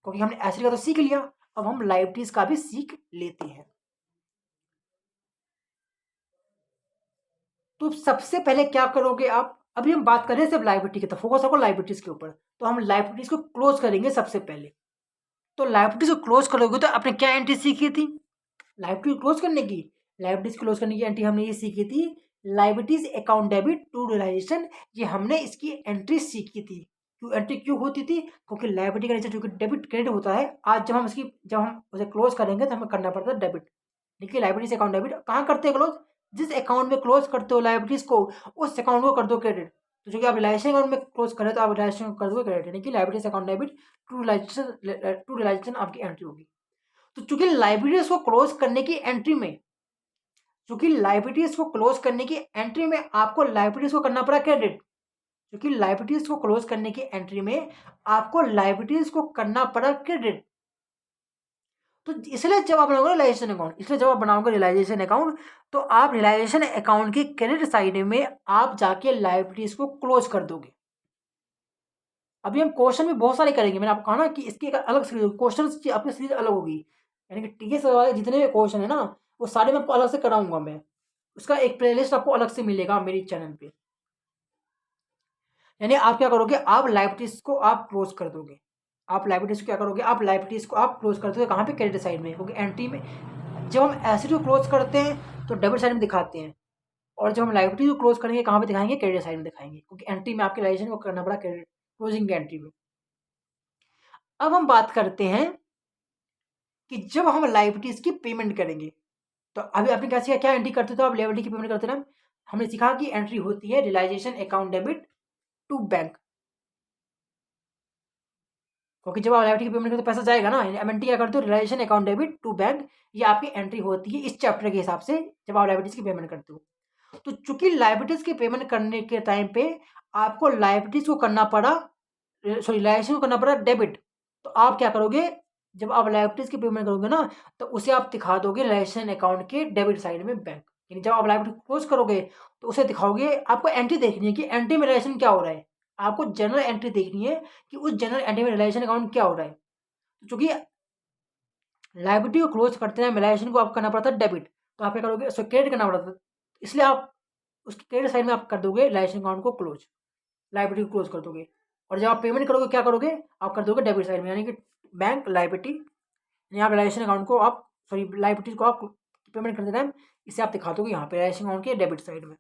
क्योंकि हमने ऐसे का तो सीख लिया, अब हम लायबिलिटीज का भी सीख लेते हैं। तो सबसे पहले क्या करोगे आप, अभी हम बात कर रहे हैं सिर्फ लायबिलिटी की, तो फोकस होगा लायबिलिटीज के ऊपर। तो हम लायबिलिटीज को क्लोज करेंगे सबसे पहले। तो लायबिलिटीज को क्लोज करोगे तो आपने क्या एंट्री सीखी थी, लायबिलिटी क्लोज करने की, लायबिलिटीज क्लोज करने की एंट्री हमने ये सीखी थी, liabilities account debit to realization. ये हमने इसकी एंट्री सीखी थी। क्यों एंट्री क्यों होती थी, क्योंकि लायबिलिटी का नेचर जो कि डेबिट क्रेडिट होता है, आज जब हम उसे क्लोज करेंगे तो हमें करना पड़ता है डेबिट। देखिए लायबिलिटीज अकाउंट डेबिट कहाँ करते हैं क्लोज, जिस अकाउंट में क्लोज करते हो लायबिलिटीज को, उस अकाउंट को कर दो क्रेडिट। तो जो कि आप रिलायंस अकाउंट में क्लोज करें तो आप रिलायंस कर दो क्रेडिट, यानी कि लायबिलिटीज अकाउंट डेबिट टू रिलायंस आपकी एंट्री होगी। तो चूंकि लाइब्रेरीज को क्लोज करने की एंट्री में, चूंकि लाइब्रेरीज को क्लोज करने की एंट्री में आपको लाइब्रेरीज को करना पड़ा क्रेडिट, क्योंकि लाइब्रेरीज को क्लोज करने की एंट्री में आपको लाइब्रेरीज को करना पड़ा क्रेडिट। तो इसलिए जब आप बनाओगे रिलाइजेशन अकाउंट, इसलिए जब आप बनाओगे रिलाइजेशन अकाउंट, तो आप रिलाइजेशन अकाउंट की क्रेडिट साइड में आप जाके लाइब्रेरीज को क्लोज कर दोगे। अभी हम क्वेश्चन भी बहुत सारे करेंगे, मैंने आपको कहा ना कि इसकी एक अलग सीरीज होगी, क्वेश्चन की आपकी सीरीज अलग होगी, यानी कि टीएस वाले जितने भी क्वेश्चन है ना, वो सारे मैं आपको अलग से कराऊंगा मैं। उसका एक प्लेलिस्ट आपको अलग से मिलेगा मेरी चैनल पे। यानी आप क्या करोगे, आप लाइब्रेरीज को आप क्लोज कर दोगे। आप लाइब्रेरीज को क्या करोगे, आप लाइब्रेरीज को आप क्लोज कर दोगे कहाँ पे, क्रेडिट साइड में, क्योंकि एंट्री में जब हम एसिड को क्लोज करते हैं तो डेबिट साइड में दिखाते हैं, और जब हम लाइब्रेरी को क्लोज करेंगे कहाँ पे दिखाएंगे, क्रेडिट साइड में दिखाएंगे, क्योंकि एंट्री में आपके लाइजेशन को करना पड़ा क्रेडिट, क्लोजिंग की एंट्री में। अब हम बात करते हैं कि जब हम लाइबिलिटीज की पेमेंट करेंगे, तो अभी आपने क्या सीखा, क्या एंट्री करते थे आप लाइबिलिटी की पेमेंट करते ना, हमने सीखा कि एंट्री होती है realisation account debit to bank, क्योंकि जब आप लाइबिलिटी की पेमेंट करते तो पैसा जाएगा ना, एमएनटी क्या करते हो, realization account debit to bank, ये आपकी एंट्री होती है इस चैप्टर के हिसाब से जब आप लाइबिलिटीज की पेमेंट करते हो। तो चूंकि लाइबिलिटीज की पेमेंट करने के टाइम पे आपको लाइबिलिटीज को करना पड़ा, सॉरी रियलाइजेशन को करना पड़ा डेबिट, तो आप क्या करोगे, जब आप लाइबिलिटीज की पेमेंट करोगे ना, तो उसे आप दिखा दोगे रिलेशन अकाउंट के डेबिट साइड में बैंक, यानी जब आप लाइबिलिटी क्लोज करोगे तो उसे दिखाओगे, आपको एंट्री देखनी है कि एंट्री में रिलेशन क्या हो रहा है, आपको जनरल एंट्री देखनी है कि उस जनरल एंट्री में रिलेशन अकाउंट क्या हो रहा है। तो चूंकि लाइबिलिटी को क्लोज करते हैं रिलेशन को आप करना पड़ता है डेबिट, तो आप क्या करोगे, उसको क्रेडिट करना पड़ता है, इसलिए आप उसके क्रेडिट साइड में आप कर दोगे रिलेशन अकाउंट को क्लोज, लाइबिलिटी को क्लोज कर दोगे। और जब आप पेमेंट करोगे क्या करोगे, आप कर दोगे डेबिट साइड में, यानी कि बैंक लाइबिलिटी, यहाँ पे रिलेशन अकाउंट को आप, सॉरी लाइबिलिटीज को आप पेमेंट करते टाइम इसे आप दिखा दोगे यहाँ पे रिलेशन अकाउंट के डेबिट साइड में।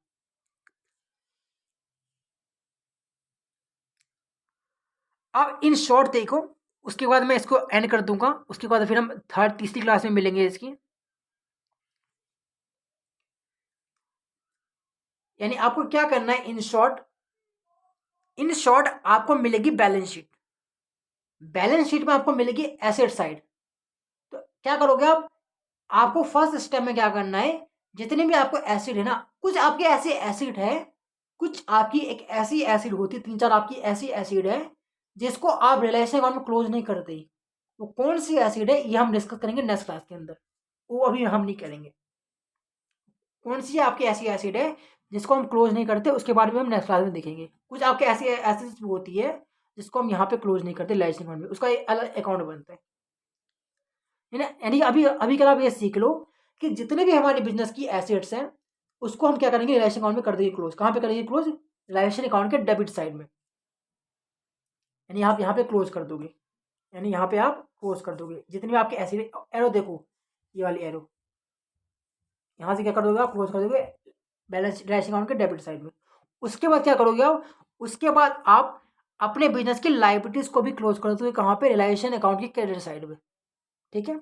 अब इन शॉर्ट देखो, उसके बाद मैं इसको एंड कर दूंगा, उसके बाद फिर हम थर्ड तीसरी क्लास में मिलेंगे इसकी। यानी आपको क्या करना है, इन शॉर्ट आपको मिलेगी बैलेंस शीट, बैलेंस शीट में आपको मिलेगी एसेट साइड। तो क्या करोगे आप, आपको फर्स्ट स्टेप में क्या करना है, जितने भी आपको एसिड है ना, कुछ आपके ऐसे एसिड है, कुछ आपकी एक ऐसी एसिड होती है, 3-4 आपकी ऐसी एसिड है जिसको आप रिलेशन अकाउंट में क्लोज नहीं करते। वो कौन सी एसिड है ये हम डिस्कस करेंगे नेक्स्ट क्लास के अंदर, वो अभी हम नहीं करेंगे। कौन सी आपकी ऐसी एसिड है जिसको हम क्लोज नहीं करते, उसके बारे में हम नेक्स्ट क्लास में देखेंगे। कुछ आपके ऐसी एसिड होती है जिसको हम यहाँ पे क्लोज नहीं करते रिलेशन अकाउंट में, उसका एक अलग अकाउंट बनता है ना। यानी अभी अभी कल आप ये सीख लो कि जितने भी हमारे बिजनेस की एसेट्स हैं उसको हम क्या करेंगे, रिलेशन अकाउंट में कर देंगे क्लोज। कहाँ पे करेंगे क्लोज, रिलेशन अकाउंट के डेबिट साइड में, यानी आप यहाँ पे क्लोज कर दोगे, यानी यहाँ पे आप क्लोज कर दोगे जितनी भी आपके एसिड, एरो देखो ये वाली एरो, यहाँ से क्या कर दोगे आप, क्लोज कर दोगे बैलेंस रिलेशन अकाउंट के डेबिट साइड में। उसके बाद क्या करोगे आप, उसके बाद आप अपने बिजनेस की लाइबिलिटीज को भी क्लोज कर दोगे कहाँ पे, रिलेशन अकाउंट की क्रेडिट साइड में, ठीक है।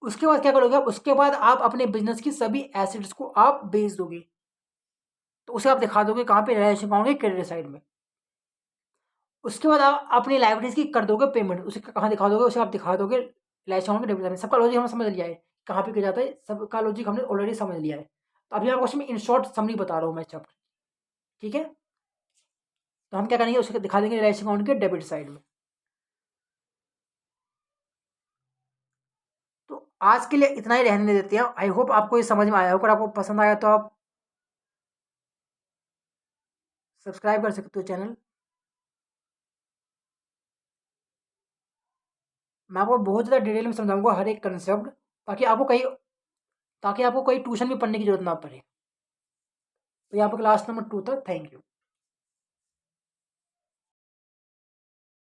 उसके बाद क्या करोगे आप, उसके बाद आप अपने बिजनेस की सभी एसेट्स को आप बेच दोगे, तो उसे आप दिखा दोगे कहाँ पे, रिलेशन अकाउंट के क्रेडिट साइड में। उसके बाद आप अपनी लाइबिलिटीज की कर दोगे पेमेंट, उसे कहाँ दिखा दोगे, उसे आप दिखा दोगे रिलेशन अकाउंट के डेबिट साइड में। सबका लॉजिक हमने समझ लिया है, कहाँ पे किया जाता है, सबका लॉजिक हमने ऑलरेडी समझ लिया है। तो अभी आपको उसमें इन शॉर्ट समरी बता रहा हूँ मैं चैप्टर, ठीक है। तो हम क्या करेंगे, उसे दिखा देंगे रिलेशन अकाउंट के डेबिट साइड में। तो आज के लिए इतना ही रहने देते हैं। आई होप आपको ये समझ में आया होगा, अगर आपको पसंद आया तो आप सब्सक्राइब कर सकते हो चैनल। मैं आपको बहुत ज़्यादा डिटेल में समझाऊंगा हर एक कंसेप्ट, ताकि आपको कहीं ताकि आपको कोई ट्यूशन भी पढ़ने की जरूरत ना पड़े। तो यहाँ पे क्लास नंबर 2 था। Thank you.